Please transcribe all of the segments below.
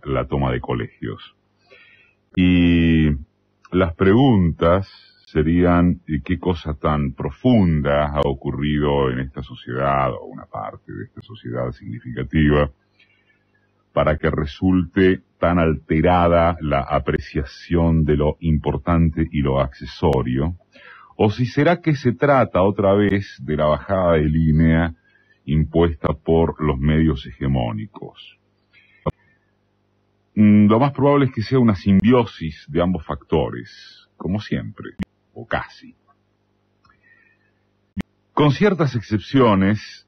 la toma de colegios. Y las preguntas serían: ¿qué cosa tan profunda ha ocurrido en esta sociedad, o una parte de esta sociedad significativa, para que resulte tan alterada la apreciación de lo importante y lo accesorio? ¿O si será que se trata otra vez de la bajada de línea impuesta por los medios hegemónicos? Lo más probable es que sea una simbiosis de ambos factores, como siempre, o casi. Con ciertas excepciones,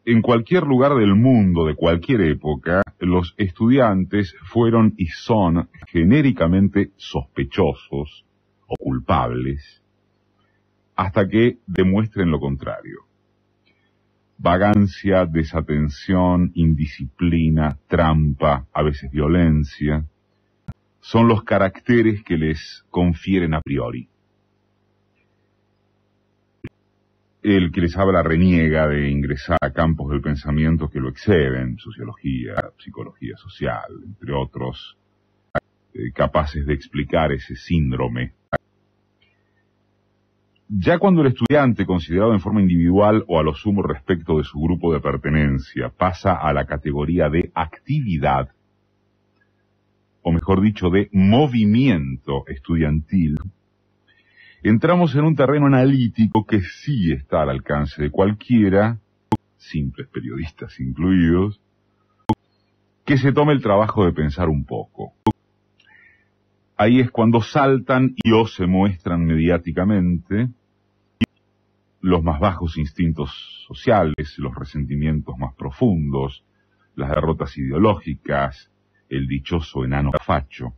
en cualquier lugar del mundo, de cualquier época, los estudiantes fueron y son genéricamente sospechosos o culpables, hasta que demuestren lo contrario. Vagancia, desatención, indisciplina, trampa, a veces violencia, son los caracteres que les confieren a priori. El que les habla reniega de ingresar a campos del pensamiento que lo exceden: sociología, psicología social, entre otros, capaces de explicar ese síndrome. Ya cuando el estudiante, considerado en forma individual o a lo sumo respecto de su grupo de pertenencia, pasa a la categoría de actividad, o mejor dicho, de movimiento estudiantil, entramos en un terreno analítico que sí está al alcance de cualquiera, simples periodistas incluidos, que se tome el trabajo de pensar un poco. Ahí es cuando saltan y o se muestran mediáticamente los más bajos instintos sociales, los resentimientos más profundos, las derrotas ideológicas, el dichoso enano facho.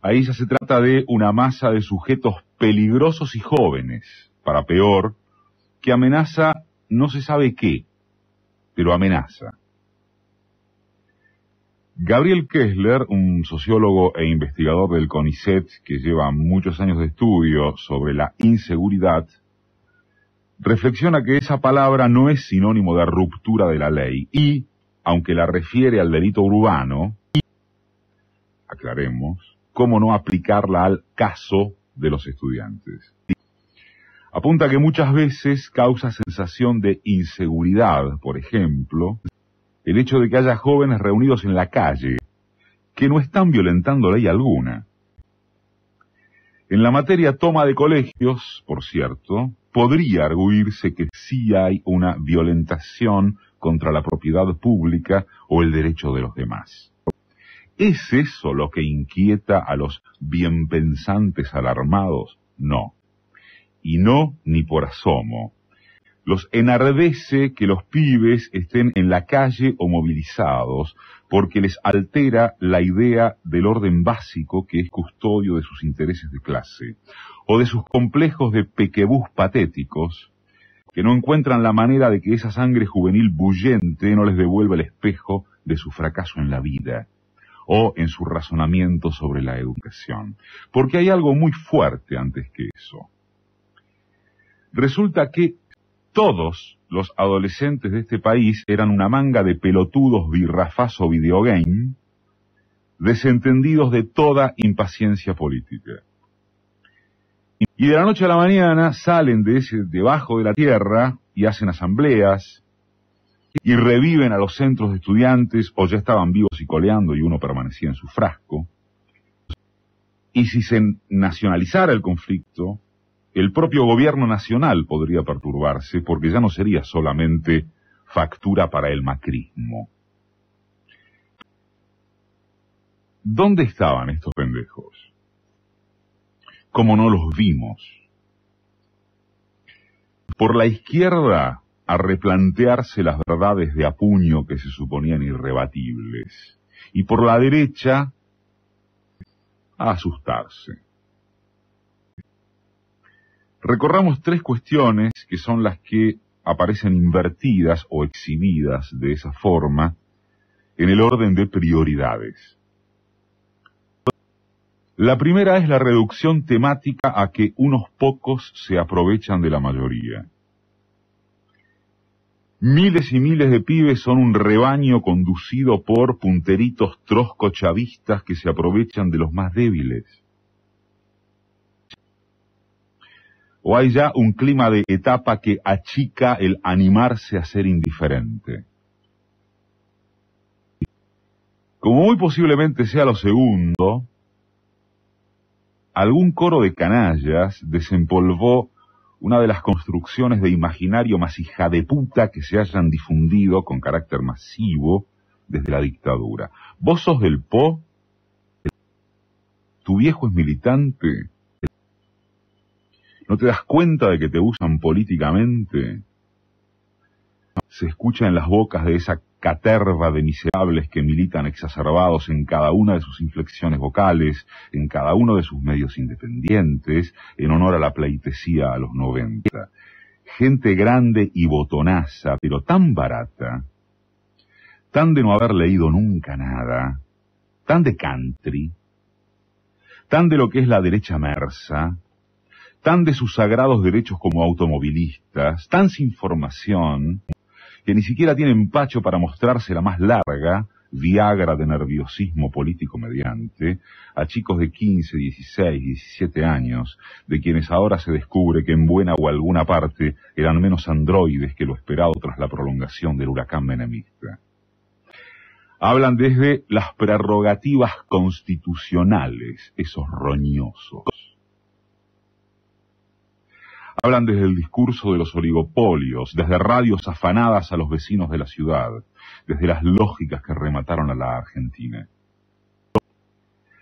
Ahí ya se trata de una masa de sujetos peligrosos y jóvenes, para peor, que amenaza no se sabe qué, pero amenaza. Gabriel Kessler, un sociólogo e investigador del CONICET que lleva muchos años de estudio sobre la inseguridad, reflexiona que esa palabra no es sinónimo de ruptura de la ley y, aunque la refiere al delito urbano, aclaremos, ¿cómo no aplicarla al caso de los estudiantes? Apunta que muchas veces causa sensación de inseguridad, por ejemplo, el hecho de que haya jóvenes reunidos en la calle que no están violentando ley alguna. En la materia toma de colegios, por cierto, podría arguirse que sí hay una violentación contra la propiedad pública o el derecho de los demás. ¿Es eso lo que inquieta a los bienpensantes alarmados? No. Y no ni por asomo. Los enardece que los pibes estén en la calle o movilizados porque les altera la idea del orden básico que es custodio de sus intereses de clase, o de sus complejos de pequebús patéticos, que no encuentran la manera de que esa sangre juvenil bullente no les devuelva el espejo de su fracaso en la vida, o en su razonamiento sobre la educación. Porque hay algo muy fuerte antes que eso. Resulta que todos los adolescentes de este país eran una manga de pelotudos birrafazo videogame, desentendidos de toda impaciencia política. Y de la noche a la mañana salen debajo de la tierra y hacen asambleas y reviven a los centros de estudiantes, o ya estaban vivos y coleando y uno permanecía en su frasco. Y si se nacionalizara el conflicto, el propio gobierno nacional podría perturbarse, porque ya no sería solamente factura para el macrismo. ¿Dónde estaban estos pendejos? ¿Cómo no los vimos? Por la izquierda, a replantearse las verdades de a puño que se suponían irrebatibles, y por la derecha, a asustarse. Recorramos tres cuestiones que son las que aparecen invertidas o exhibidas de esa forma en el orden de prioridades. La primera es la reducción temática a que unos pocos se aprovechan de la mayoría. Miles y miles de pibes son un rebaño conducido por punteritos troscochavistas que se aprovechan de los más débiles. ¿O hay ya un clima de etapa que achica el animarse a ser indiferente? Como muy posiblemente sea lo segundo, algún coro de canallas desempolvó una de las construcciones de imaginario más hija de puta que se hayan difundido con carácter masivo desde la dictadura. ¿Vos sos del PO? ¿Tu viejo es militante? ¿No te das cuenta de que te usan políticamente? Se escucha en las bocas de esa caterva de miserables que militan exacerbados en cada una de sus inflexiones vocales, en cada uno de sus medios independientes, en honor a la pleitesía a los 90. Gente grande y botonaza, pero tan barata, tan de no haber leído nunca nada, tan de country, tan de lo que es la derecha mersa, tan de sus sagrados derechos como automovilistas, tan sin formación, que ni siquiera tienen empacho para mostrarse la más larga, viagra de nerviosismo político mediante, a chicos de 15, 16, 17 años, de quienes ahora se descubre que en buena o alguna parte eran menos androides que lo esperado tras la prolongación del huracán menemista. Hablan desde las prerrogativas constitucionales, esos roñosos. Hablan desde el discurso de los oligopolios, desde radios afanadas a los vecinos de la ciudad, desde las lógicas que remataron a la Argentina.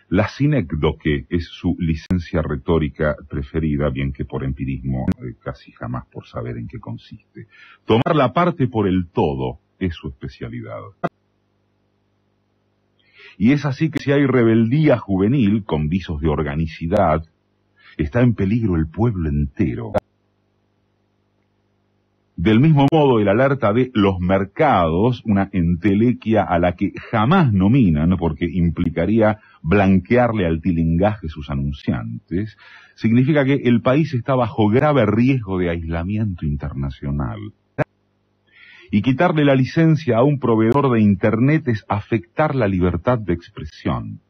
La sinécdoque es su licencia retórica preferida, bien que por empirismo, casi jamás por saber en qué consiste. Tomar la parte por el todo es su especialidad. Y es así que si hay rebeldía juvenil con visos de organicidad, está en peligro el pueblo entero. Del mismo modo, el alerta de los mercados, una entelequia a la que jamás nominan porque implicaría blanquearle al tilingaje sus anunciantes, significa que el país está bajo grave riesgo de aislamiento internacional. Y quitarle la licencia a un proveedor de Internet es afectar la libertad de expresión.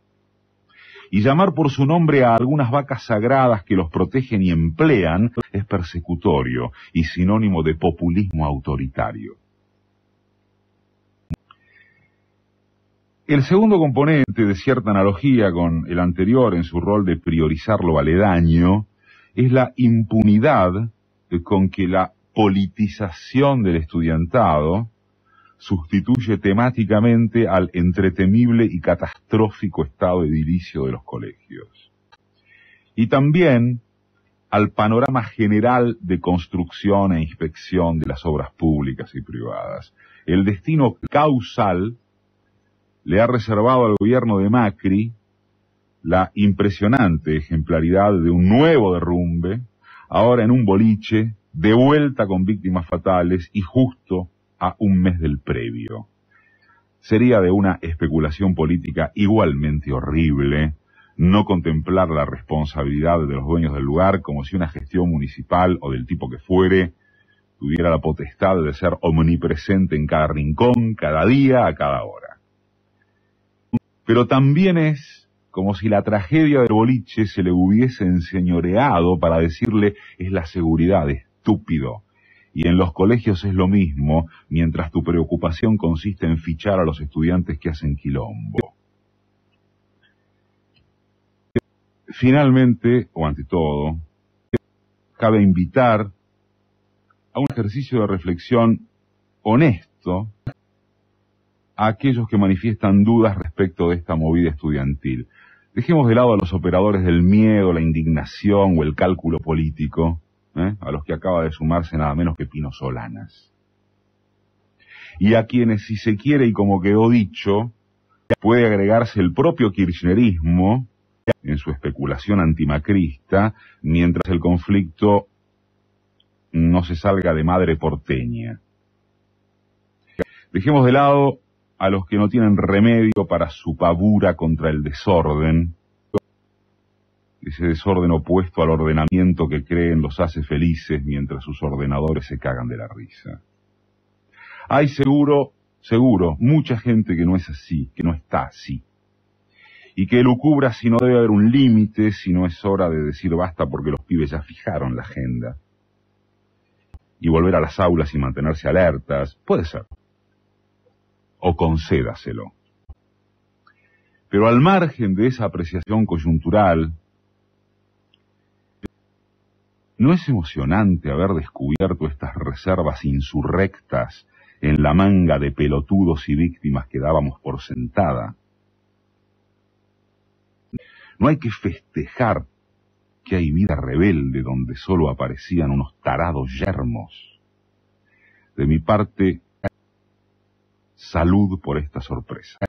Y llamar por su nombre a algunas vacas sagradas que los protegen y emplean es persecutorio y sinónimo de populismo autoritario. El segundo componente de cierta analogía con el anterior en su rol de priorizar lo aledaño es la impunidad con que la politización del estudiantado sustituye temáticamente al entretemible y catastrófico estado edilicio de los colegios. Y también al panorama general de construcción e inspección de las obras públicas y privadas. El destino causal le ha reservado al gobierno de Macri la impresionante ejemplaridad de un nuevo derrumbe, ahora en un boliche, de vuelta con víctimas fatales y justo a un mes del previo. Sería de una especulación política igualmente horrible no contemplar la responsabilidad de los dueños del lugar como si una gestión municipal o del tipo que fuere tuviera la potestad de ser omnipresente en cada rincón, cada día, a cada hora. Pero también es como si la tragedia del boliche se le hubiese enseñoreado para decirle es la seguridad, estúpido. Y en los colegios es lo mismo, mientras tu preocupación consiste en fichar a los estudiantes que hacen quilombo. Finalmente, o ante todo, cabe invitar a un ejercicio de reflexión honesto a aquellos que manifiestan dudas respecto de esta movida estudiantil. Dejemos de lado a los operadores del miedo, la indignación o el cálculo político, a los que acaba de sumarse nada menos que Pino Solanas. Y a quienes, si se quiere y como quedó dicho, puede agregarse el propio kirchnerismo en su especulación antimacrista, mientras el conflicto no se salga de madre porteña. Dejemos de lado a los que no tienen remedio para su pavura contra el desorden, ese desorden opuesto al ordenamiento que creen los hace felices mientras sus ordenadores se cagan de la risa. Hay seguro, mucha gente que no es así, que no está así. Y que lucubra si no debe haber un límite, si no es hora de decir basta porque los pibes ya fijaron la agenda. Y volver a las aulas y mantenerse alertas, puede ser. O concédaselo. Pero al margen de esa apreciación coyuntural, ¿no es emocionante haber descubierto estas reservas insurrectas en la manga de pelotudos y víctimas que dábamos por sentada? No hay que festejar que hay vida rebelde donde solo aparecían unos tarados yermos. De mi parte, salud por esta sorpresa.